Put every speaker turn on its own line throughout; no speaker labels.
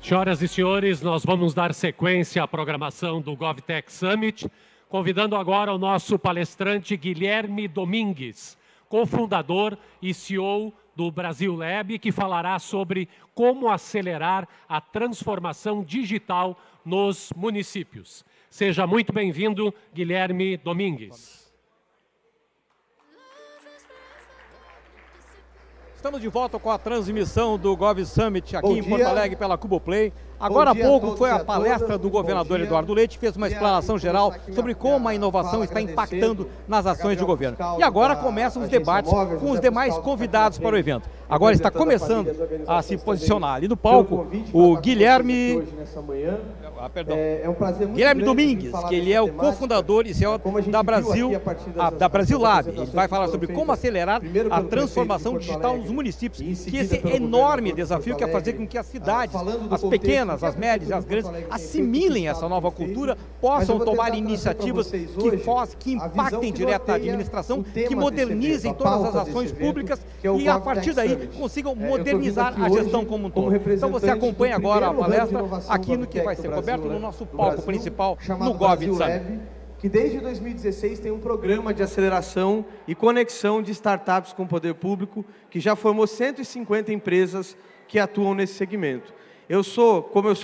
Senhoras e senhores, nós vamos dar sequência à programação do GovTech Summit, convidando agora o nosso palestrante Guilherme Domingues, cofundador e CEO do Brasil Lab, que falará sobre como acelerar a transformação digital nos municípios. Seja muito bem-vindo, Guilherme Domingues.
Estamos de volta com a transmissão do Gov Summit aqui em Porto Alegre pela Cuboplay. Agora há pouco foi a palestra do governador Eduardo Leite, que fez uma explanação geral sobre como a inovação está impactando nas ações de governo. E agora começam os debates com os demais convidados para o evento. Agora está começando a se posicionar ali no palco o Guilherme... Guilherme Domingues, que ele é o cofundador e CEO da Brasil Lab. Ele vai falar sobre como acelerar a transformação digital nos municípios, que esse enorme desafio que é fazer com que as cidades, as pequenas, as médias e as grandes, assimilem essa nova cultura, possam tomar iniciativas que impactem direto na administração, que modernizem todas as ações públicas e, a partir daí, consigam modernizar a gestão como um todo. Então, você acompanha agora a palestra aqui no que vai ser coberto no nosso palco principal no Gov Summit.
Que desde 2016 tem um programa de aceleração e conexão de startups com o poder público, que já formou 150 empresas que atuam nesse segmento.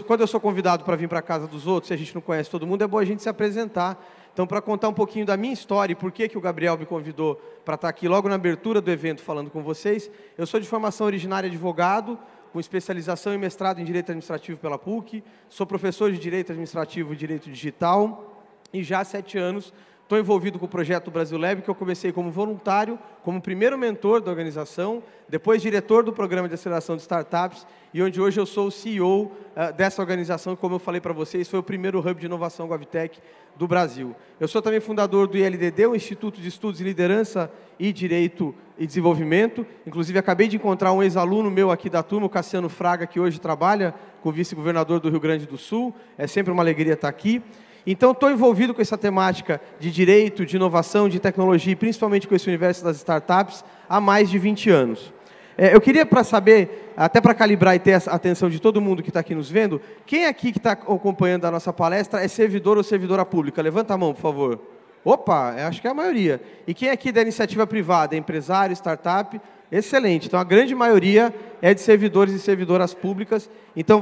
Quando eu sou convidado para vir para a casa dos outros, se a gente não conhece todo mundo, é bom a gente se apresentar. Então, para contar um pouquinho da minha história e por que o Gabriel me convidou para estar aqui logo na abertura do evento falando com vocês, eu sou de formação originária advogado, com especialização e mestrado em Direito Administrativo pela PUC, sou professor de Direito Administrativo e Direito Digital, e já há 7 anos estou envolvido com o projeto Brasil Lab, que eu comecei como voluntário, como primeiro mentor da organização, depois diretor do programa de aceleração de startups, e onde hoje eu sou o CEO dessa organização, que, como eu falei para vocês, foi o primeiro hub de inovação GovTech do Brasil. Eu sou também fundador do ILDD, o Instituto de Estudos em Liderança e Direito e Desenvolvimento. Inclusive, acabei de encontrar um ex-aluno meu aqui da turma, o Cassiano Fraga, que hoje trabalha com o vice-governador do Rio Grande do Sul. É sempre uma alegria estar aqui. Então, estou envolvido com essa temática de direito, de inovação, de tecnologia, e principalmente com esse universo das startups, há mais de 20 anos. Eu queria, para saber, até para calibrar e ter a atenção de todo mundo que está aqui nos vendo, quem aqui que está acompanhando a nossa palestra é servidor ou servidora pública? Levanta a mão, por favor. Opa, acho que é a maioria. E quem aqui da iniciativa privada? É empresário, startup? Excelente. Então, a grande maioria é de servidores e servidoras públicas. Então,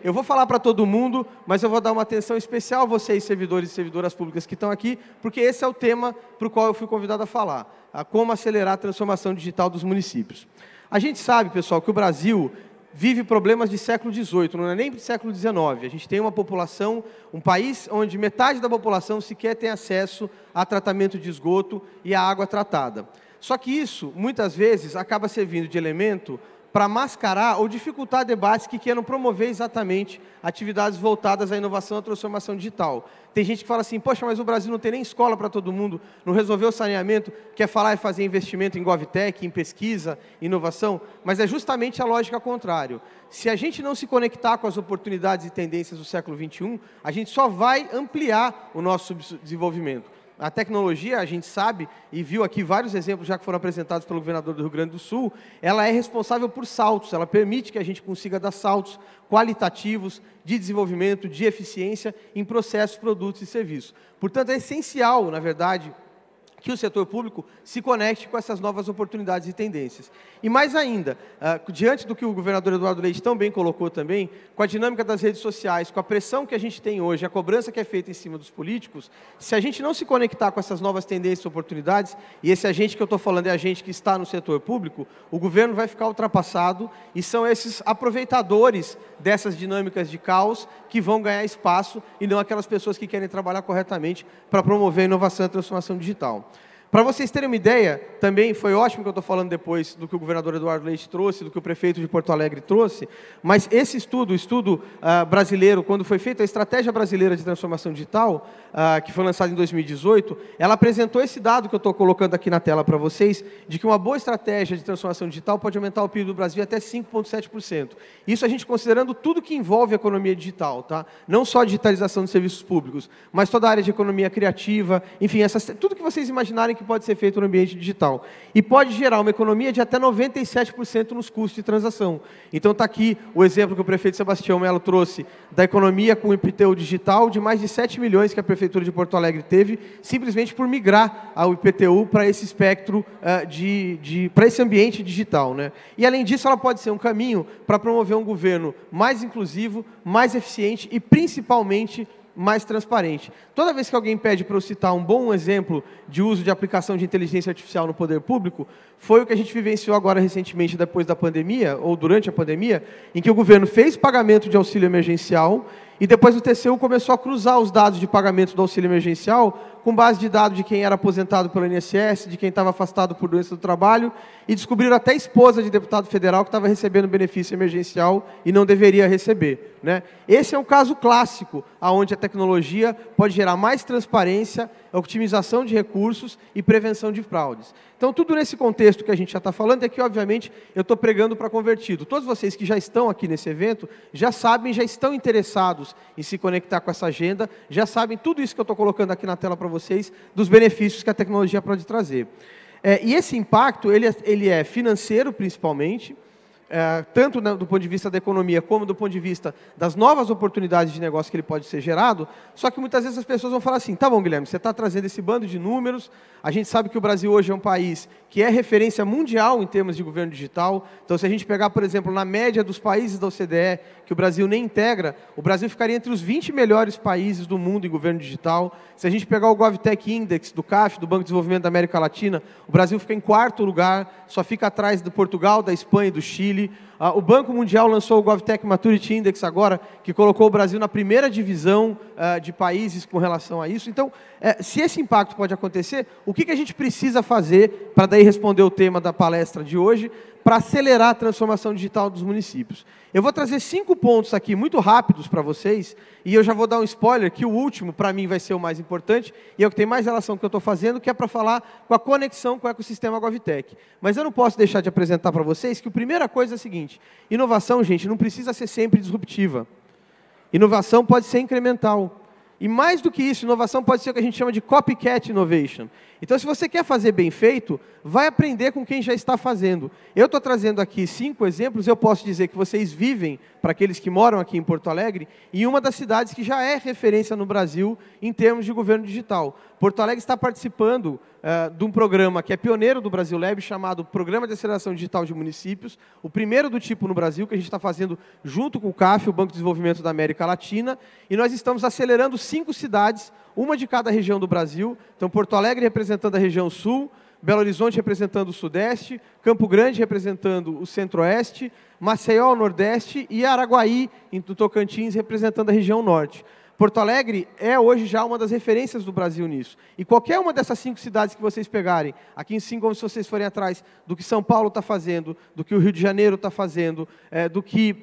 eu vou falar para todo mundo, mas eu vou dar uma atenção especial a vocês, servidores e servidoras públicas que estão aqui, porque esse é o tema para o qual eu fui convidado a falar, como acelerar a transformação digital dos municípios. A gente sabe, pessoal, que o Brasil vive problemas de século XVIII, não é nem de século XIX. A gente tem uma população, um país onde metade da população sequer tem acesso a tratamento de esgoto e a água tratada. Só que isso, muitas vezes, acaba servindo de elemento para mascarar ou dificultar debates que queiram promover exatamente atividades voltadas à inovação e à transformação digital. Tem gente que fala assim, poxa, mas o Brasil não tem nem escola para todo mundo, não resolveu o saneamento, quer falar e fazer investimento em GovTech, em pesquisa, inovação, mas é justamente a lógica contrária. Se a gente não se conectar com as oportunidades e tendências do século XXI, a gente só vai ampliar o nosso desenvolvimento. A tecnologia, a gente sabe, e viu aqui vários exemplos já que foram apresentados pelo governador do Rio Grande do Sul, ela é responsável por saltos, ela permite que a gente consiga dar saltos qualitativos de desenvolvimento, de eficiência em processos, produtos e serviços. Portanto, é essencial, na verdade, que o setor público se conecte com essas novas oportunidades e tendências. E mais ainda, diante do que o governador Eduardo Leite tão bem colocou também, com a dinâmica das redes sociais, com a pressão que a gente tem hoje, a cobrança que é feita em cima dos políticos, se a gente não se conectar com essas novas tendências e oportunidades, e esse agente que eu estou falando é a gente que está no setor público, o governo vai ficar ultrapassado e são esses aproveitadores dessas dinâmicas de caos que vão ganhar espaço e não aquelas pessoas que querem trabalhar corretamente para promover a inovação e a transformação digital. Para vocês terem uma ideia, também foi ótimo que eu estou falando depois do que o governador Eduardo Leite trouxe, do que o prefeito de Porto Alegre trouxe, mas esse estudo, o estudo brasileiro, quando foi feita a Estratégia Brasileira de Transformação Digital, que foi lançada em 2018, ela apresentou esse dado que eu estou colocando aqui na tela para vocês, de que uma boa estratégia de transformação digital pode aumentar o PIB do Brasil até 5,7%. Isso a gente considerando tudo que envolve a economia digital, tá? Não só a digitalização dos serviços públicos, mas toda a área de economia criativa, enfim, tudo que vocês imaginarem que que pode ser feito no ambiente digital. E pode gerar uma economia de até 97% nos custos de transação. Então está aqui o exemplo que o prefeito Sebastião Melo trouxe da economia com o IPTU digital de mais de 7 milhões que a Prefeitura de Porto Alegre teve, simplesmente por migrar ao IPTU para esse espectro, para esse ambiente digital, né? E além disso, ela pode ser um caminho para promover um governo mais inclusivo, mais eficiente e principalmente mais transparente. Toda vez que alguém pede para eu citar um bom exemplo de uso de aplicação de inteligência artificial no poder público, foi o que a gente vivenciou agora recentemente, depois da pandemia, ou durante a pandemia, em que o governo fez pagamento de auxílio emergencial e depois o TCU começou a cruzar os dados de pagamento do auxílio emergencial com base de dados de quem era aposentado pelo INSS, de quem estava afastado por doença do trabalho, e descobriram até a esposa de deputado federal que estava recebendo benefício emergencial e não deveria receber, né? Esse é um caso clássico, onde a tecnologia pode gerar mais transparência, otimização de recursos e prevenção de fraudes. Então, tudo nesse contexto que a gente já está falando, é que, obviamente, eu estou pregando para convertido. Todos vocês que já estão aqui nesse evento, já sabem, já estão interessados em se conectar com essa agenda, já sabem tudo isso que eu estou colocando aqui na tela para vocês, dos benefícios que a tecnologia pode trazer. E esse impacto, ele é financeiro, principalmente, tanto do ponto de vista da economia, como do ponto de vista das novas oportunidades de negócio que ele pode ser gerado, só que muitas vezes as pessoas vão falar assim, tá bom, Guilherme, você está trazendo esse bando de números, a gente sabe que o Brasil hoje é um país que é referência mundial em termos de governo digital, então se a gente pegar, por exemplo, na média dos países da OCDE, que o Brasil nem integra, o Brasil ficaria entre os 20 melhores países do mundo em governo digital. Se a gente pegar o GovTech Index do CAF, do Banco de Desenvolvimento da América Latina, o Brasil fica em 4º lugar, só fica atrás do Portugal, da Espanha e do Chile. O Banco Mundial lançou o GovTech Maturity Index agora, que colocou o Brasil na primeira divisão de países com relação a isso. Então, se esse impacto pode acontecer, o que a gente precisa fazer, para daí responder o tema da palestra de hoje, para acelerar a transformação digital dos municípios? Eu vou trazer 5 pontos aqui, muito rápidos para vocês, e eu já vou dar um spoiler, que o último, para mim, vai ser o mais importante, e é o que tem mais relação com o que eu estou fazendo, que é para falar com a conexão com o ecossistema GovTech. Mas eu não posso deixar de apresentar para vocês que a primeira coisa é a seguinte: inovação, gente, não precisa ser sempre disruptiva. Inovação pode ser incremental. E mais do que isso, inovação pode ser o que a gente chama de copycat innovation. Então, se você quer fazer bem feito, vai aprender com quem já está fazendo. Eu estou trazendo aqui 5 exemplos, eu posso dizer que vocês vivem, para aqueles que moram aqui em Porto Alegre, em uma das cidades que já é referência no Brasil em termos de governo digital. Porto Alegre está participando de um programa que é pioneiro do Brasil Lab, chamado Programa de Aceleração Digital de Municípios, o primeiro do tipo no Brasil, que a gente está fazendo junto com o CAF, o Banco de Desenvolvimento da América Latina, e nós estamos acelerando 5 cidades, uma de cada região do Brasil. Então, Porto Alegre representando a região sul, Belo Horizonte representando o sudeste, Campo Grande representando o centro-oeste, Maceió, o nordeste, e Araguaí, do Tocantins, representando a região norte. Porto Alegre é hoje já uma das referências do Brasil nisso. E qualquer uma dessas 5 cidades que vocês pegarem, aqui em 5, como se vocês forem atrás do que São Paulo está fazendo, do que o Rio de Janeiro está fazendo, do que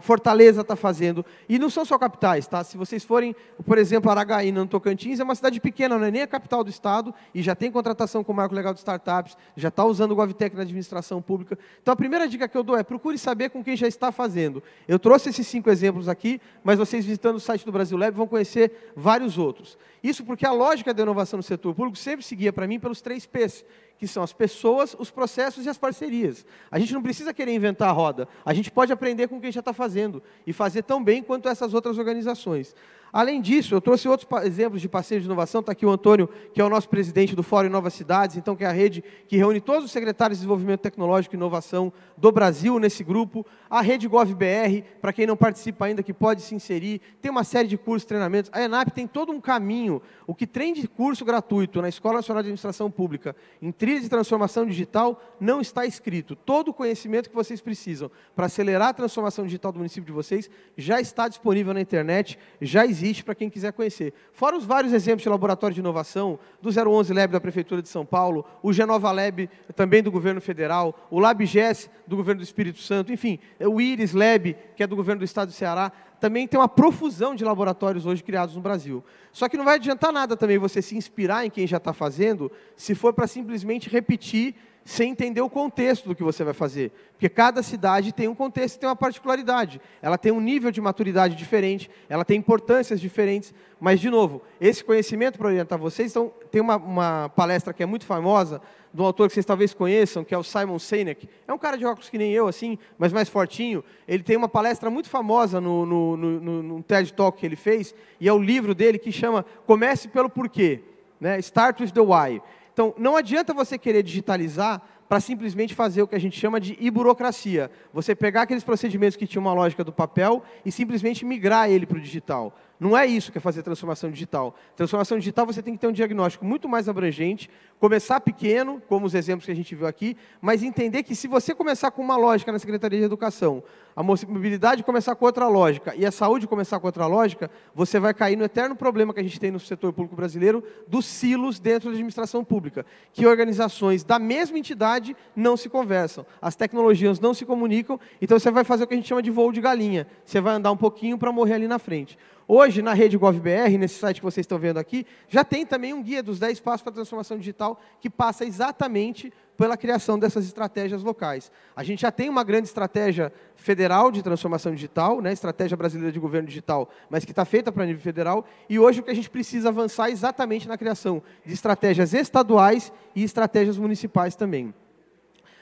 Fortaleza está fazendo, e não são só capitais, tá? Se vocês forem, por exemplo, Araguaí, no Tocantins, é uma cidade pequena, não é nem a capital do estado, e já tem contratação com o Marco Legal de Startups, já está usando o GovTech na administração pública. Então, a primeira dica que eu dou é: procure saber com quem já está fazendo. Eu trouxe esses 5 exemplos aqui, mas vocês visitando o site do Brasil Lab vão conhecer vários outros. Isso porque a lógica da inovação no setor público sempre seguia para mim pelos 3 P's, que são as pessoas, os processos e as parcerias. A gente não precisa querer inventar a roda, a gente pode aprender com quem já está fazendo e fazer tão bem quanto essas outras organizações. Além disso, eu trouxe outros exemplos de parceiros de inovação. Está aqui o Antônio, que é o nosso presidente do Fórum Novas Cidades, então, que é a rede que reúne todos os secretários de Desenvolvimento Tecnológico e Inovação do Brasil nesse grupo. A Rede GovBR, para quem não participa ainda, que pode se inserir. Tem uma série de cursos, treinamentos. A ENAP tem todo um caminho. O que tem de curso gratuito na Escola Nacional de Administração Pública, em trilha de transformação digital, não está escrito. Todo o conhecimento que vocês precisam para acelerar a transformação digital do município de vocês já está disponível na internet, já existe para quem quiser conhecer. Fora os vários exemplos de laboratório de inovação, do 011 Lab da Prefeitura de São Paulo, o Genova Lab também do Governo Federal, o LabGES do Governo do Espírito Santo, enfim, o IRIS Lab, que é do Governo do Estado do Ceará. Também tem uma profusão de laboratórios hoje criados no Brasil. Só que não vai adiantar nada também você se inspirar em quem já está fazendo, se for para simplesmente repetir sem entender o contexto do que você vai fazer. Porque cada cidade tem um contexto, tem uma particularidade. Ela tem um nível de maturidade diferente, ela tem importâncias diferentes. Mas, de novo, esse conhecimento para orientar vocês, então, tem uma palestra que é muito famosa, de um autor que vocês talvez conheçam, que é o Simon Sinek. É um cara de óculos que nem eu, assim, mas mais fortinho. Ele tem uma palestra muito famosa no TED Talk que ele fez, e é o livro dele que chama Comece pelo Porquê, né? Start with the Why. Então, não adianta você querer digitalizar para simplesmente fazer o que a gente chama de e-burocracia. Você pegar aqueles procedimentos que tinham uma lógica do papel e simplesmente migrar ele para o digital. Não é isso que é fazer transformação digital. Transformação digital você tem que ter um diagnóstico muito mais abrangente, começar pequeno, como os exemplos que a gente viu aqui, mas entender que se você começar com uma lógica na Secretaria de Educação, a mobilidade começar com outra lógica e a saúde começar com outra lógica, você vai cair no eterno problema que a gente tem no setor público brasileiro dos silos dentro da administração pública, que organizações da mesma entidade não se conversam, as tecnologias não se comunicam, então você vai fazer o que a gente chama de voo de galinha, você vai andar um pouquinho para morrer ali na frente. Hoje, na rede GovBR, nesse site que vocês estão vendo aqui, já tem também um guia dos 10 passos para a transformação digital que passa exatamente pela criação dessas estratégias locais. A gente já tem uma grande estratégia federal de transformação digital, né, estratégia brasileira de governo digital, mas que está feita para nível federal, e hoje o que a gente precisa avançar é exatamente na criação de estratégias estaduais e estratégias municipais também.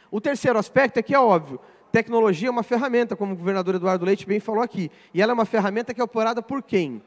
O terceiro aspecto é que é óbvio, tecnologia é uma ferramenta, como o governador Eduardo Leite bem falou aqui. E ela é uma ferramenta que é operada por quem?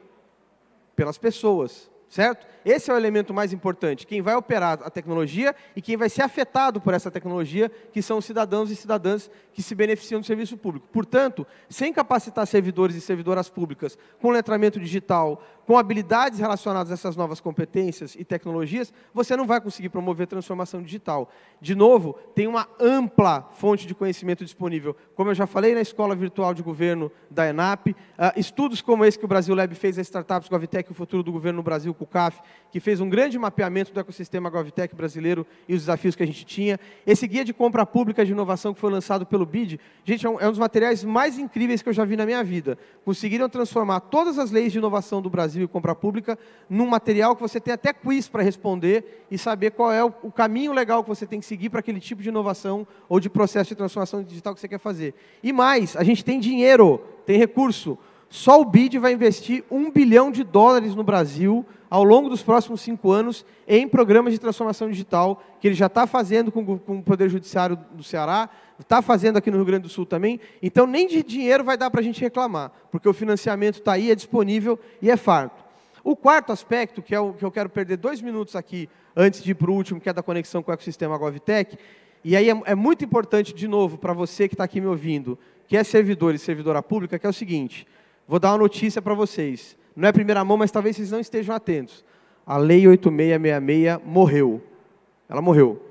Pelas pessoas, certo? Esse é o elemento mais importante. Quem vai operar a tecnologia e quem vai ser afetado por essa tecnologia, que são os cidadãos e cidadãs que se beneficiam do serviço público. Portanto, sem capacitar servidores e servidoras públicas com letramento digital, com habilidades relacionadas a essas novas competências e tecnologias, você não vai conseguir promover transformação digital. De novo, tem uma ampla fonte de conhecimento disponível. Como eu já falei na Escola Virtual de Governo da ENAP, estudos como esse que o Brasil Lab fez, a Startups GovTech, o futuro do governo no Brasil, com o CAF, que fez um grande mapeamento do ecossistema GovTech brasileiro e os desafios que a gente tinha. Esse guia de compra pública de inovação que foi lançado pelo BID, gente, é um dos materiais mais incríveis que eu já vi na minha vida. Conseguiram transformar todas as leis de inovação do Brasil e compra pública num material que você tem até quiz para responder e saber qual é o caminho legal que você tem que seguir para aquele tipo de inovação ou de processo de transformação digital que você quer fazer. E mais, a gente tem dinheiro, tem recurso. Só o BID vai investir $1 bilhão no Brasil ao longo dos próximos 5 anos em programas de transformação digital, que ele já está fazendo com o Poder Judiciário do Ceará, está fazendo aqui no Rio Grande do Sul também. Então, nem de dinheiro vai dar para a gente reclamar, porque o financiamento está aí, é disponível e é farto. O quarto aspecto, que é o que eu quero perder 2 minutos aqui, antes de ir para o último, que é da conexão com o ecossistema GovTech, e aí é muito importante, de novo, para você que está aqui me ouvindo, que é servidor e servidora pública, que é o seguinte: vou dar uma notícia para vocês. Não é primeira mão, mas talvez vocês não estejam atentos. A Lei 8666 morreu. Ela morreu.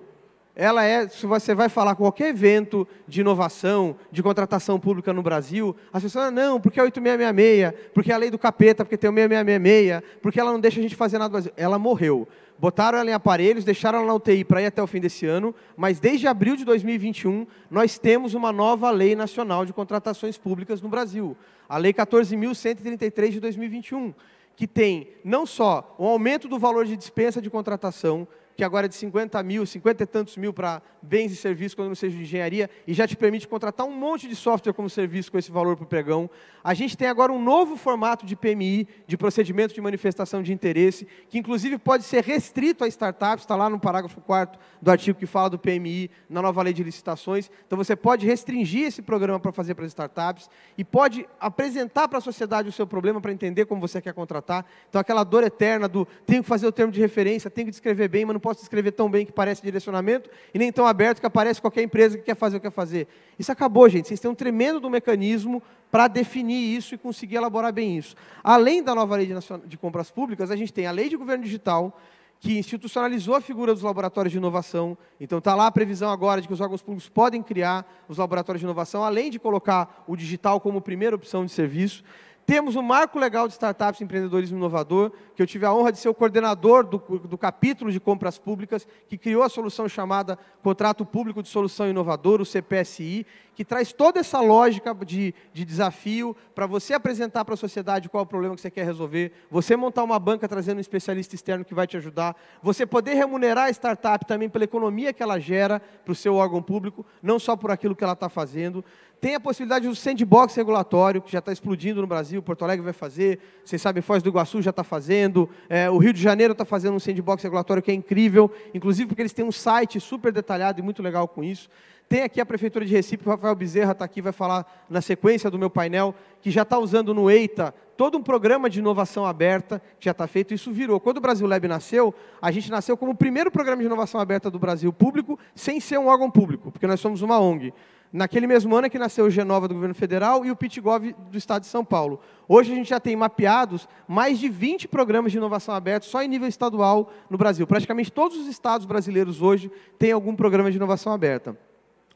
Ela se você vai falar com qualquer evento de inovação, de contratação pública no Brasil, as pessoas não, porque é 8666, porque é a lei do capeta, porque tem o 6666, porque ela não deixa a gente fazer nada no Brasil. Ela morreu. Botaram ela em aparelhos, deixaram ela na UTI para ir até o fim desse ano, mas desde abril de 2021, nós temos uma nova lei nacional de contratações públicas no Brasil. A Lei 14.133 de 2021, que tem não só um aumento do valor de dispensa de contratação, que agora é de 50 e tantos mil para bens e serviços, quando não seja de engenharia, e já te permite contratar um monte de software como serviço com esse valor para o pregão. A gente tem agora um novo formato de PMI, de procedimento de manifestação de interesse, que inclusive pode ser restrito a startups, está lá no parágrafo 4º do artigo que fala do PMI, na nova lei de licitações. Então você pode restringir esse programa para fazer para as startups, e pode apresentar para a sociedade o seu problema para entender como você quer contratar. Então aquela dor eterna do tenho que fazer o termo de referência, tenho que descrever bem, mas não posso escrever tão bem que parece direcionamento, e nem tão aberto que aparece qualquer empresa que quer fazer o que quer fazer. Isso acabou, gente. Vocês têm um tremendo do mecanismo para definir isso e conseguir elaborar bem isso. Além da nova lei de compras públicas, a gente tem a lei de governo digital, que institucionalizou a figura dos laboratórios de inovação. Então está lá a previsão agora de que os órgãos públicos podem criar os laboratórios de inovação, além de colocar o digital como primeira opção de serviço. Temos o Marco Legal de Startups e Empreendedorismo Inovador, que eu tive a honra de ser o coordenador do capítulo de compras públicas, que criou a solução chamada Contrato Público de Solução Inovadora, o CPSI, que traz toda essa lógica de desafio para você apresentar para a sociedade qual é o problema que você quer resolver, você montar uma banca trazendo um especialista externo que vai te ajudar, você poder remunerar a startup também pela economia que ela gera para o seu órgão público, não só por aquilo que ela está fazendo. Tem a possibilidade do sandbox regulatório, que já está explodindo no Brasil, Porto Alegre vai fazer, vocês sabem, Foz do Iguaçu já está fazendo, o Rio de Janeiro está fazendo um sandbox regulatório que é incrível, inclusive porque eles têm um site super detalhado e muito legal com isso. Tem aqui a Prefeitura de Recife, o Rafael Bezerra está aqui, vai falar na sequência do meu painel, que já está usando no EITA todo um programa de inovação aberta, que já está feito, isso virou. Quando o Brasil Lab nasceu, a gente nasceu como o primeiro programa de inovação aberta do Brasil público, sem ser um órgão público, porque nós somos uma ONG. Naquele mesmo ano é que nasceu o Genova do governo federal e o PitGov do estado de São Paulo. Hoje a gente já tem mapeados mais de 20 programas de inovação aberta só em nível estadual no Brasil. Praticamente todos os estados brasileiros hoje têm algum programa de inovação aberta.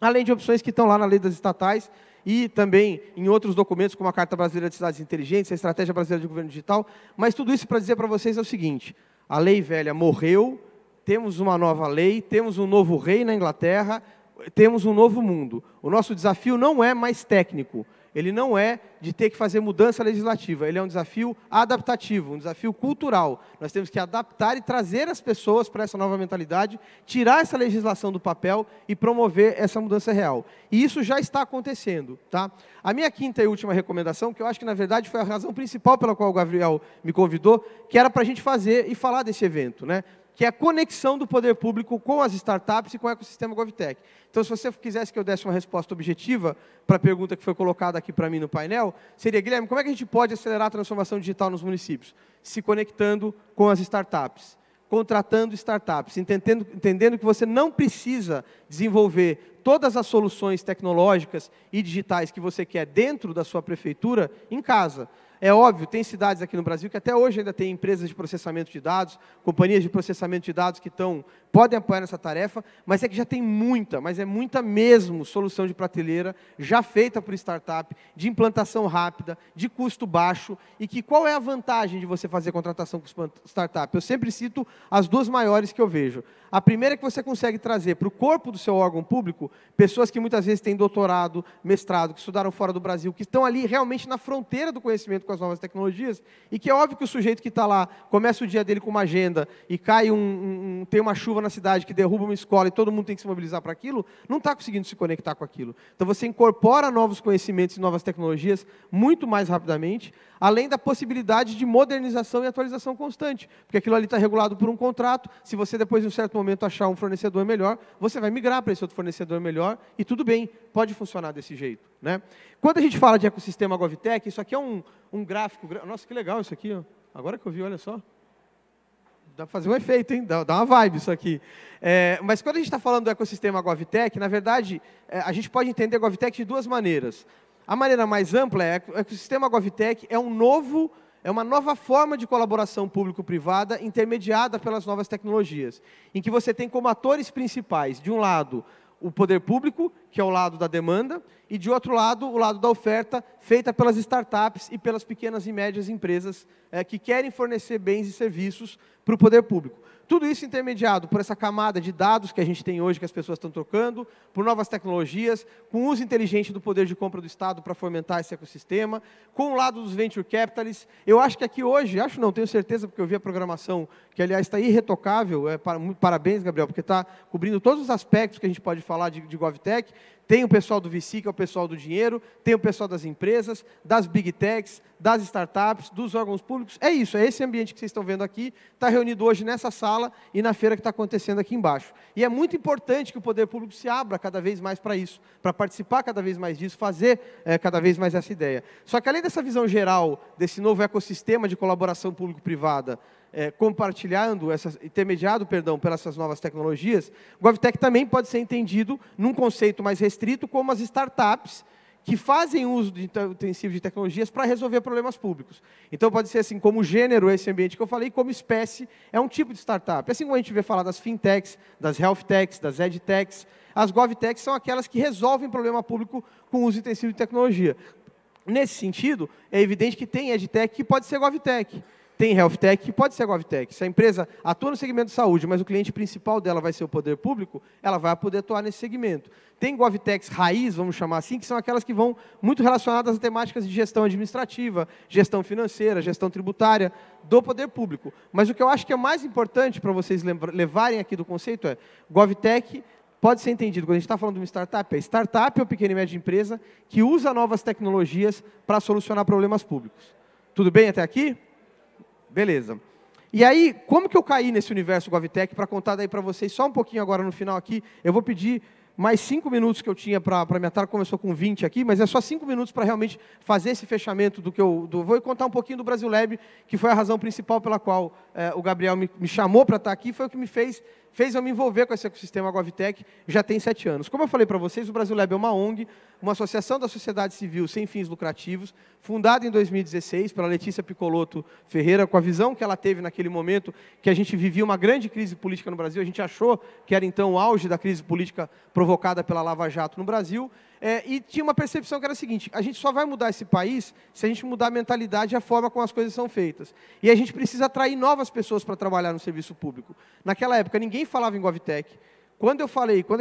Além de opções que estão lá na lei das estatais e também em outros documentos, como a Carta Brasileira de Cidades Inteligentes, a Estratégia Brasileira de Governo Digital. Mas tudo isso para dizer para vocês é o seguinte: a lei velha morreu, temos uma nova lei, temos um novo rei na Inglaterra, temos um novo mundo. O nosso desafio não é mais técnico, ele não é de ter que fazer mudança legislativa, ele é um desafio adaptativo, um desafio cultural. Nós temos que adaptar e trazer as pessoas para essa nova mentalidade, tirar essa legislação do papel e promover essa mudança real. E isso já está acontecendo. Tá? A minha quinta e última recomendação, que eu acho que, na verdade, foi a razão principal pela qual o Gabriel me convidou, que era para a gente fazer e falar desse evento, né? Que é a conexão do poder público com as startups e com o ecossistema GovTech. Então, se você quisesse que eu desse uma resposta objetiva para a pergunta que foi colocada aqui para mim no painel, seria: Guilherme, como é que a gente pode acelerar a transformação digital nos municípios? Se conectando com as startups, contratando startups, entendendo que você não precisa desenvolver todas as soluções tecnológicas e digitais que você quer dentro da sua prefeitura em casa. É óbvio, tem cidades aqui no Brasil que até hoje ainda tem empresas de processamento de dados, companhias de processamento de dados que podem apoiar nessa tarefa, mas é que já tem muita, mas é muita mesmo, solução de prateleira, já feita por startup, de implantação rápida, de custo baixo, e que qual é a vantagem de você fazer contratação com startup? Eu sempre cito as duas maiores que eu vejo. A primeira é que você consegue trazer para o corpo do seu órgão público pessoas que muitas vezes têm doutorado, mestrado, que estudaram fora do Brasil, que estão ali realmente na fronteira do conhecimento com as novas tecnologias, e que é óbvio que o sujeito que está lá, começa o dia dele com uma agenda e cai tem uma chuva na cidade que derruba uma escola e todo mundo tem que se mobilizar para aquilo, não está conseguindo se conectar com aquilo. Então você incorpora novos conhecimentos e novas tecnologias muito mais rapidamente, além da possibilidade de modernização e atualização constante, porque aquilo ali está regulado por um contrato. Se você depois de um certo momento achar um fornecedor melhor, você vai migrar para esse outro fornecedor melhor e tudo bem, pode funcionar desse jeito, né? Quando a gente fala de ecossistema GovTech, isso aqui é um gráfico, nossa, que legal isso aqui, ó. Agora que eu vi, olha só. Dá para fazer um efeito, hein? Dá uma vibe isso aqui. Mas quando a gente está falando do ecossistema GovTech, na verdade, a gente pode entender GovTech de duas maneiras. A maneira mais ampla é que o ecossistema GovTech é uma nova forma de colaboração público-privada intermediada pelas novas tecnologias, em que você tem como atores principais, de um lado, o poder público, que é o lado da demanda, e, de outro lado, o lado da oferta, feita pelas startups e pelas pequenas e médias empresas que querem fornecer bens e serviços para o poder público. Tudo isso intermediado por essa camada de dados que a gente tem hoje, que as pessoas estão trocando, por novas tecnologias, com o uso inteligente do poder de compra do Estado para fomentar esse ecossistema, com o lado dos venture capitalists. Eu acho que aqui hoje, tenho certeza, porque eu vi a programação, que, aliás, está irretocável. Parabéns, Gabriel, porque está cobrindo todos os aspectos que a gente pode falar de GovTech. Tem o pessoal do VC, que é o pessoal do dinheiro, tem o pessoal das empresas, das big techs, das startups, dos órgãos públicos. É isso, é esse ambiente que vocês estão vendo aqui, está reunido hoje nessa sala e na feira que está acontecendo aqui embaixo. E é muito importante que o poder público se abra cada vez mais para isso, para participar cada vez mais disso, fazer cada vez mais essa ideia. Só que, além dessa visão geral, desse novo ecossistema de colaboração público-privada, intermediado pelas essas novas tecnologias, o GovTech também pode ser entendido num conceito mais restrito como as startups que fazem uso intensivo de tecnologias para resolver problemas públicos. Então, pode ser assim, como gênero, esse ambiente que eu falei, como espécie, é um tipo de startup. Assim como a gente vê falar das fintechs, das healthtechs, das edtechs, as GovTechs são aquelas que resolvem problema público com uso intensivo de tecnologia. Nesse sentido, é evidente que tem EdTech que pode ser GovTech, tem HealthTech que pode ser GovTech. Se a empresa atua no segmento de saúde, mas o cliente principal dela vai ser o poder público, ela vai poder atuar nesse segmento. Tem GovTechs raiz, vamos chamar assim, que são aquelas que vão muito relacionadas a temáticas de gestão administrativa, gestão financeira, gestão tributária do poder público. Mas o que eu acho que é mais importante para vocês levarem aqui do conceito é GovTech pode ser entendido, quando a gente está falando de uma startup, startup é uma pequena e média empresa que usa novas tecnologias para solucionar problemas públicos. Tudo bem até aqui? Beleza. E aí, como que eu caí nesse universo GovTech para contar daí para vocês só um pouquinho agora no final aqui? Eu vou pedir mais 5 minutos que eu tinha para minha tarde, começou com 20 aqui, mas é só 5 minutos para realmente fazer esse fechamento do que eu... vou contar um pouquinho do Brasil Lab, que foi a razão principal pela qual o Gabriel me chamou para estar aqui, foi o que me fez eu me envolver com esse ecossistema GovTech, já tem 7 anos. Como eu falei para vocês, o Brasil Lab é uma ONG, uma associação da sociedade civil sem fins lucrativos, fundada em 2016 pela Letícia Piccolotto Ferreira, com a visão que ela teve naquele momento, que a gente vivia uma grande crise política no Brasil, a gente achou que era então o auge da crise política provocada pela Lava Jato no Brasil, e tinha uma percepção que era a seguinte, a gente só vai mudar esse país se a gente mudar a mentalidade e a forma como as coisas são feitas. E a gente precisa atrair novas pessoas para trabalhar no serviço público. Naquela época, ninguém falava em GovTech. Quando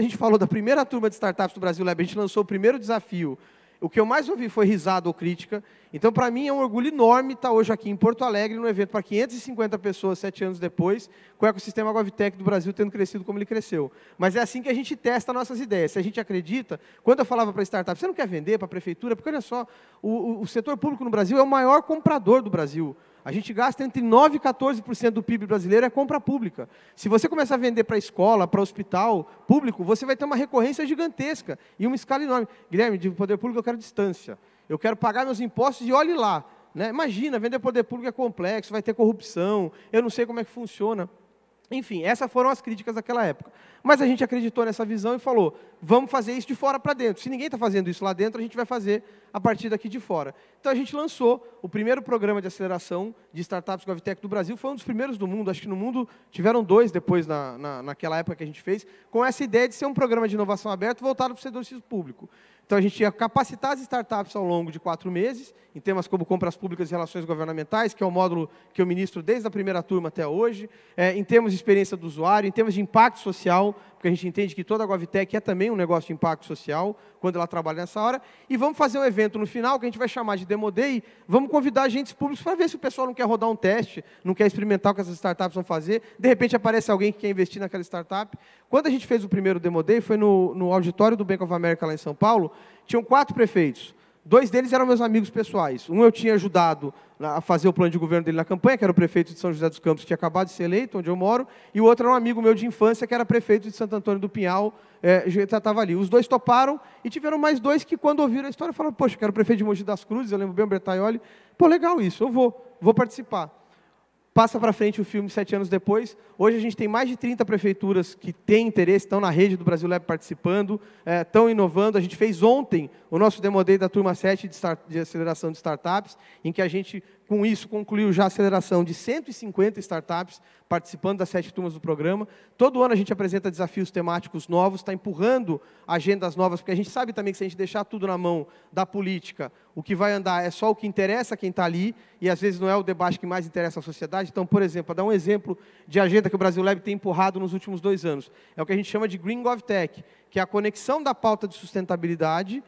a gente falou da primeira turma de startups do Brasil Lab, a gente lançou o primeiro desafio, o que eu mais ouvi foi risada ou crítica. Então, para mim, é um orgulho enorme estar hoje aqui em Porto Alegre, num evento para 550 pessoas, 7 anos depois, com o ecossistema GovTech do Brasil tendo crescido como ele cresceu. Mas é assim que a gente testa nossas ideias. Se a gente acredita, quando eu falava para startup, você não quer vender para a prefeitura? Porque, olha só, o setor público no Brasil é o maior comprador do Brasil. A gente gasta entre 9% e 14% do PIB brasileiro é compra pública. Se você começar a vender para escola, para hospital público, você vai ter uma recorrência gigantesca e uma escala enorme. Guilherme, de poder público eu quero distância. Eu quero pagar meus impostos e olhe lá. Né? Imagina, vender poder público é complexo, vai ter corrupção, eu não sei como é que funciona. Enfim, essas foram as críticas daquela época. Mas a gente acreditou nessa visão e falou, vamos fazer isso de fora para dentro. Se ninguém está fazendo isso lá dentro, a gente vai fazer a partir daqui de fora. Então, a gente lançou o primeiro programa de aceleração de startups GovTech do Brasil, foi um dos primeiros do mundo, acho que no mundo tiveram 2 depois, naquela época que a gente fez, com essa ideia de ser um programa de inovação aberto voltado para o setor público. Então, a gente ia capacitar as startups ao longo de 4 meses, em temas como compras públicas e relações governamentais, que é o módulo que eu ministro desde a primeira turma até hoje, em termos de experiência do usuário, em termos de impacto social, porque a gente entende que toda a GovTech é também um negócio de impacto social, quando ela trabalha nessa hora, e vamos fazer um evento no final, que a gente vai chamar de Demo Day, vamos convidar agentes públicos para ver se o pessoal não quer rodar um teste, não quer experimentar o que essas startups vão fazer, de repente aparece alguém que quer investir naquela startup. Quando a gente fez o primeiro Demo Day, foi no auditório do Bank of America, lá em São Paulo, tinham 4 prefeitos. 2 deles eram meus amigos pessoais. Um eu tinha ajudado a fazer o plano de governo dele na campanha, que era o prefeito de São José dos Campos, que tinha acabado de ser eleito, onde eu moro, e o outro era um amigo meu de infância, que era prefeito de Santo Antônio do Pinhal, já estava ali. Os 2 toparam, e tiveram mais 2 que, quando ouviram a história, falaram, poxa, que era o prefeito de Mogi das Cruzes, eu lembro bem o Bertaioli, pô, legal isso, eu vou participar. Passa para frente o filme 7 anos depois. Hoje a gente tem mais de 30 prefeituras que têm interesse, estão na rede do Brasil Lab participando, estão inovando. A gente fez ontem o nosso Demo Day da turma 7 de aceleração de startups, em que a gente, com isso, concluiu já a aceleração de 150 startups participando das 7 turmas do programa. Todo ano a gente apresenta desafios temáticos novos, está empurrando agendas novas, porque a gente sabe também que se a gente deixar tudo na mão da política, o que vai andar é só o que interessa a quem está ali, e às vezes não é o debate que mais interessa à sociedade. Então, por exemplo, para dar um exemplo de agenda que o Brasil Lab tem empurrado nos últimos 2 anos, é o que a gente chama de Green GovTech, que é a conexão da pauta de sustentabilidade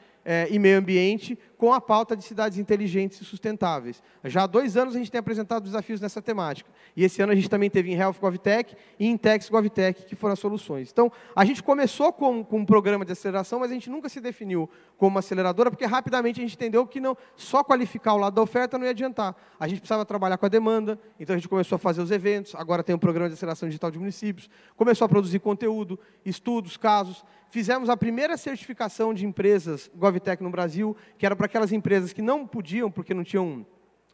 e meio ambiente com a pauta de cidades inteligentes e sustentáveis. Já há 2 anos a gente tem apresentado desafios nessa temática. E esse ano a gente também teve em Health GovTech e em Techs GovTech, que foram as soluções. Então, a gente começou com um programa de aceleração, mas a gente nunca se definiu como uma aceleradora, porque rapidamente a gente entendeu que não, só qualificar o lado da oferta não ia adiantar. A gente precisava trabalhar com a demanda, então a gente começou a fazer os eventos, agora tem um programa de aceleração digital de municípios, começou a produzir conteúdo, estudos, casos. Fizemos a primeira certificação de empresas GovTech no Brasil, que era para aquelas empresas que não podiam, porque não tinham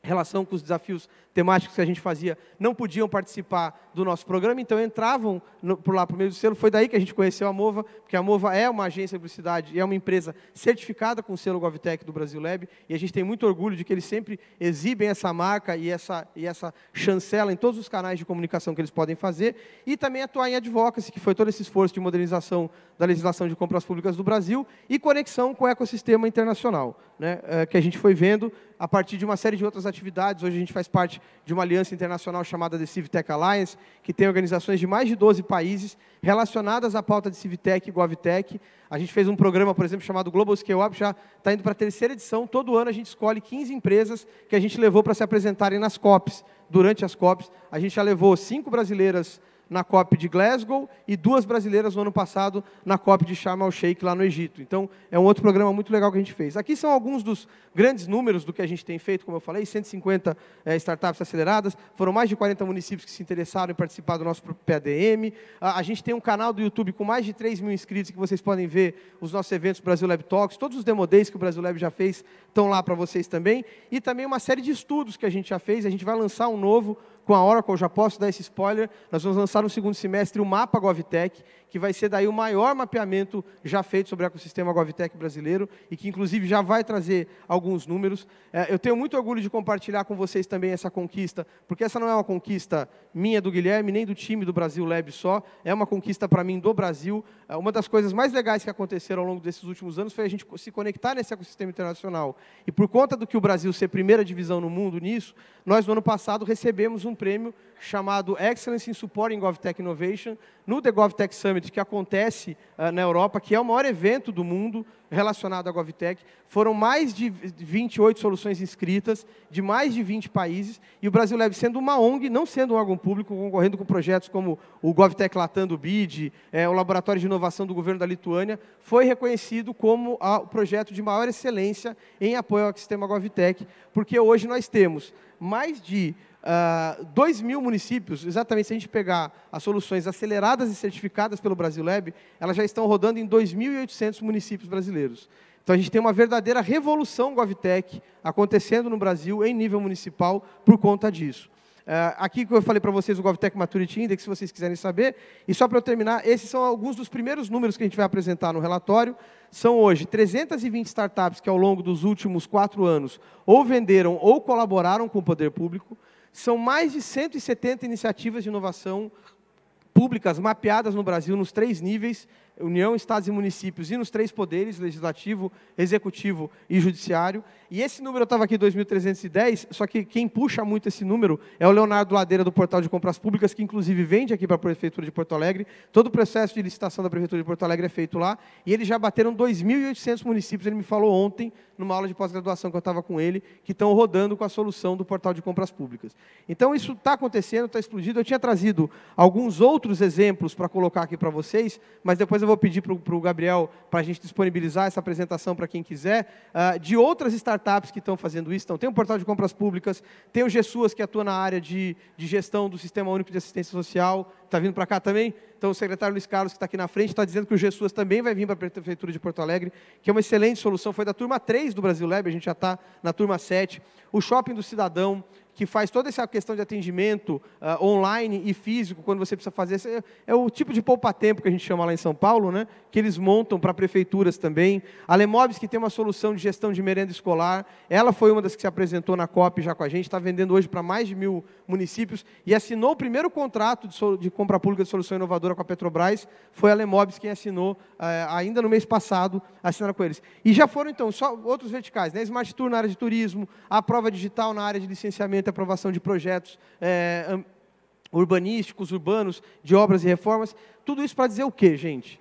relação com os desafios temáticos que a gente fazia, não podiam participar do nosso programa, então entravam por lá, por meio do selo. Foi daí que a gente conheceu a Mova, porque a Mova é uma agência de publicidade e é uma empresa certificada com o selo GovTech do Brasil Lab, e a gente tem muito orgulho de que eles sempre exibem essa marca e essa chancela em todos os canais de comunicação que eles podem fazer, e também atuar em advocacy, que foi todo esse esforço de modernização da legislação de compras públicas do Brasil e conexão com o ecossistema internacional, né, que a gente foi vendo a partir de uma série de outras atividades. Hoje a gente faz parte de uma aliança internacional chamada The CivTech Alliance, que tem organizações de mais de 12 países relacionadas à pauta de CivTech e GovTech. A gente fez um programa, por exemplo, chamado Global Scale Up, já está indo para a 3ª edição. Todo ano a gente escolhe 15 empresas que a gente levou para se apresentarem nas COPs. Durante as COPs, a gente já levou 5 brasileiras na COP de Glasgow e 2 brasileiras no ano passado na COP de Sharm el-Sheikh, lá no Egito. Então, é um outro programa muito legal que a gente fez. Aqui são alguns dos grandes números do que a gente tem feito, como eu falei, 150 startups aceleradas, foram mais de 40 municípios que se interessaram em participar do nosso PADM. A gente tem um canal do YouTube com mais de 3 mil inscritos, que vocês podem ver os nossos eventos Brasil Lab Talks, todos os Demo Days que o Brasil Lab já fez estão lá para vocês também, e também uma série de estudos que a gente já fez. A gente vai lançar um novo com a Oracle, já posso dar esse spoiler, nós vamos lançar no 2º semestre o Mapa GovTech, que vai ser daí o maior mapeamento já feito sobre o ecossistema GovTech brasileiro, e que inclusive já vai trazer alguns números. Eu tenho muito orgulho de compartilhar com vocês também essa conquista, porque essa não é uma conquista minha, do Guilherme, nem do time do Brasil Lab só, é uma conquista para mim do Brasil. Uma das coisas mais legais que aconteceram ao longo desses últimos anos foi a gente se conectar nesse ecossistema internacional. E por conta do que o Brasil ser primeira divisão no mundo nisso, nós no ano passado recebemos um prêmio chamado Excellence in Supporting GovTech Innovation, no The GovTech Summit, que acontece na Europa, que é o maior evento do mundo relacionado à GovTech. Foram mais de 28 soluções inscritas, de mais de 20 países, e o Brasil Lab sendo uma ONG, não sendo um órgão público, concorrendo com projetos como o GovTech Latam do BID, o Laboratório de Inovação do Governo da Lituânia, foi reconhecido como o projeto de maior excelência em apoio ao ecossistema GovTech, porque hoje nós temos mais de 2 mil municípios. Exatamente, se a gente pegar as soluções aceleradas e certificadas pelo Brasil Lab, elas já estão rodando em 2.800 municípios brasileiros. Então, a gente tem uma verdadeira revolução GovTech acontecendo no Brasil, em nível municipal, por conta disso. Aqui que eu falei para vocês o GovTech Maturity Index, se vocês quiserem saber. E só para eu terminar, esses são alguns dos primeiros números que a gente vai apresentar no relatório. São hoje 320 startups que, ao longo dos últimos 4 anos, ou venderam ou colaboraram com o poder público. São mais de 170 iniciativas de inovação públicas mapeadas no Brasil, nos 3 níveis, União, Estados e Municípios, e nos 3 poderes, Legislativo, Executivo e Judiciário. E esse número eu estava aqui, 2.310, só que quem puxa muito esse número é o Leonardo Ladeira, do Portal de Compras Públicas, que inclusive vende aqui para a Prefeitura de Porto Alegre. Todo o processo de licitação da Prefeitura de Porto Alegre é feito lá, e eles já bateram 2.800 municípios, ele me falou ontem, numa aula de pós-graduação que eu estava com ele, que estão rodando com a solução do Portal de Compras Públicas. Então, isso está acontecendo, está explodindo. Eu tinha trazido alguns outros exemplos para colocar aqui para vocês, mas depois eu vou pedir para o Gabriel para a gente disponibilizar essa apresentação para quem quiser, de outras startups que estão fazendo isso. Então, tem o Portal de Compras Públicas, tem o GESUAS, que atua na área de gestão do Sistema Único de Assistência Social, está vindo para cá também. Então, o secretário Luiz Carlos, que está aqui na frente, está dizendo que o GESUAS também vai vir para a Prefeitura de Porto Alegre, que é uma excelente solução. Foi da turma 3 do Brasil Lab, a gente já está na turma 7. O Shopping do Cidadão, que faz toda essa questão de atendimento online e físico, quando você precisa fazer. É o tipo de poupa-tempo que a gente chama lá em São Paulo, né, que eles montam para prefeituras também. A Lemobis, que tem uma solução de gestão de merenda escolar, ela foi uma das que se apresentou na COP já com a gente, está vendendo hoje para mais de 1.000 municípios, e assinou o primeiro contrato de compra pública de solução inovadora com a Petrobras. Foi a Lemobis quem assinou, ainda no mês passado, assinaram com eles. E já foram, então, só outros verticais, né? Smart Tour na área de turismo, a prova digital na área de licenciamento e aprovação de projetos urbanísticos, urbanos, de obras e reformas. Tudo isso para dizer o quê, gente?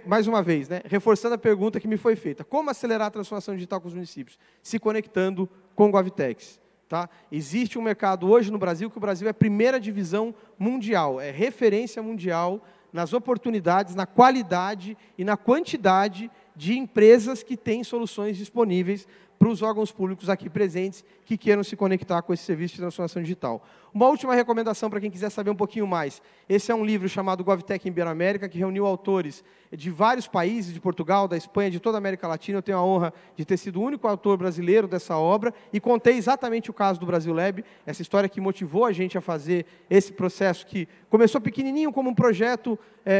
Mais uma vez, né? Reforçando a pergunta que me foi feita. Como acelerar a transformação digital com os municípios? Se conectando com GovTechs. Tá? Existe um mercado hoje no Brasil, que o Brasil é a primeira divisão mundial, é referência mundial nas oportunidades, na qualidade e na quantidade de empresas que têm soluções disponíveis para os órgãos públicos aqui presentes que queiram se conectar com esse serviço de transformação digital. Uma última recomendação para quem quiser saber um pouquinho mais. Esse é um livro chamado GovTech Iberoamérica, que reuniu autores de vários países, de Portugal, da Espanha, de toda a América Latina. Eu tenho a honra de ter sido o único autor brasileiro dessa obra e contei exatamente o caso do Brasil Lab, essa história que motivou a gente a fazer esse processo que começou pequenininho como um projeto,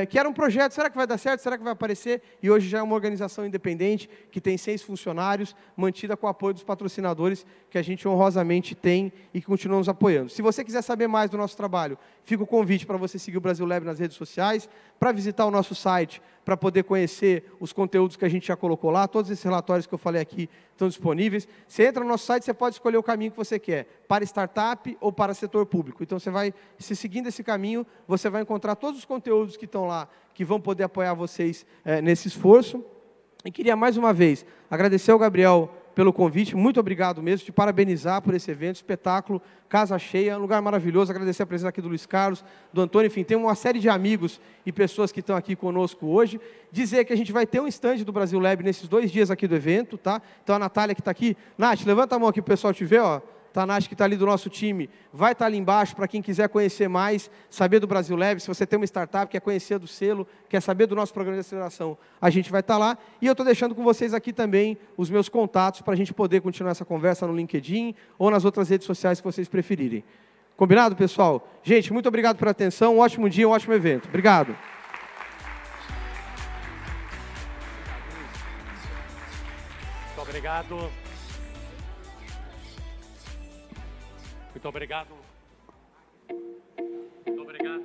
que era um projeto, será que vai dar certo, será que vai aparecer? E hoje já é uma organização independente, que tem 6 funcionários, mantida com o apoio dos patrocinadores, que a gente honrosamente tem e que continuam nos apoiando. Se você quiser saber mais do nosso trabalho, fica o convite para você seguir o Brasil Lab nas redes sociais, para visitar o nosso site, para poder conhecer os conteúdos que a gente já colocou lá, todos esses relatórios que eu falei aqui estão disponíveis. Você entra no nosso site, você pode escolher o caminho que você quer, para startup ou para setor público. Então, você vai, se seguindo esse caminho, você vai encontrar todos os conteúdos que estão lá, que vão poder apoiar vocês nesse esforço. E queria, mais uma vez, agradecer ao Gabriel pelo convite, muito obrigado mesmo, te parabenizar por esse evento, espetáculo, casa cheia, um lugar maravilhoso, agradecer a presença aqui do Luiz Carlos, do Antônio, enfim, tem uma série de amigos e pessoas que estão aqui conosco hoje, dizer que a gente vai ter um stand do Brasil Lab nesses 2 dias aqui do evento, tá? Então a Natália que está aqui, Nath, levanta a mão aqui para o pessoal te ver, ó. Tá, a Nath, que está ali do nosso time, vai estar ali embaixo para quem quiser conhecer mais, saber do Brasil Lab, se você tem uma startup, quer conhecer do selo, quer saber do nosso programa de aceleração, a gente vai estar lá. E eu estou deixando com vocês aqui também os meus contatos para a gente poder continuar essa conversa no LinkedIn ou nas outras redes sociais que vocês preferirem. Combinado, pessoal? Gente, muito obrigado pela atenção, um ótimo dia, um ótimo evento. Obrigado.
Muito obrigado. Muito obrigado. Muito obrigado.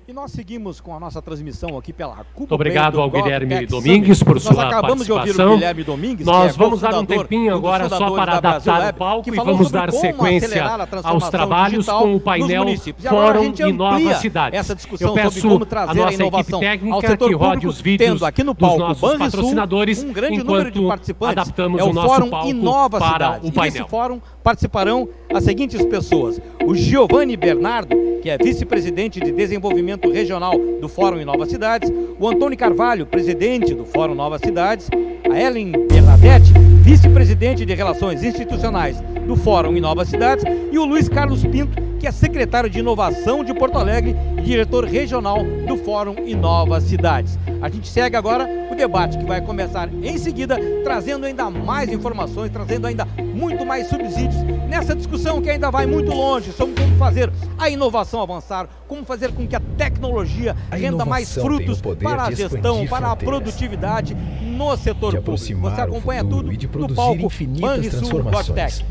E nós seguimos com a nossa transmissão aqui pela Cuba.
Muito obrigado ao Guilherme Domingues por sua participação. Nós acabamos de ouvir o
Guilherme Domingues,
nós vamos dar um tempinho agora só para adaptar o palco e vamos dar sequência aos trabalhos com o painel Fórum Inova Cidades. Eu peço a nossa equipe técnica que rode os vídeos dos nossos patrocinadores enquanto adaptamos o nosso palco para o painel.
Nesse fórum participarão as seguintes pessoas: o Giovanni Bernardo, que é vice-presidente de desenvolvimento regional do Fórum Inova Cidades, o Antônio Carvalho, presidente do Fórum Nova Cidades, a Ellen Bernadette, vice-presidente de relações institucionais do Fórum Inova Cidades, e o Luiz Carlos Pinto, que é secretário de inovação de Porto Alegre e diretor regional do Fórum Inova Cidades. A gente segue agora o debate que vai começar em seguida, trazendo ainda mais informações, trazendo ainda muito mais subsídios nessa discussão que ainda vai muito longe sobre como fazer a inovação avançar, como fazer com que a tecnologia renda mais frutos para a gestão, para a produtividade no setor público. Você acompanha tudo no palco Banrisul GovTech.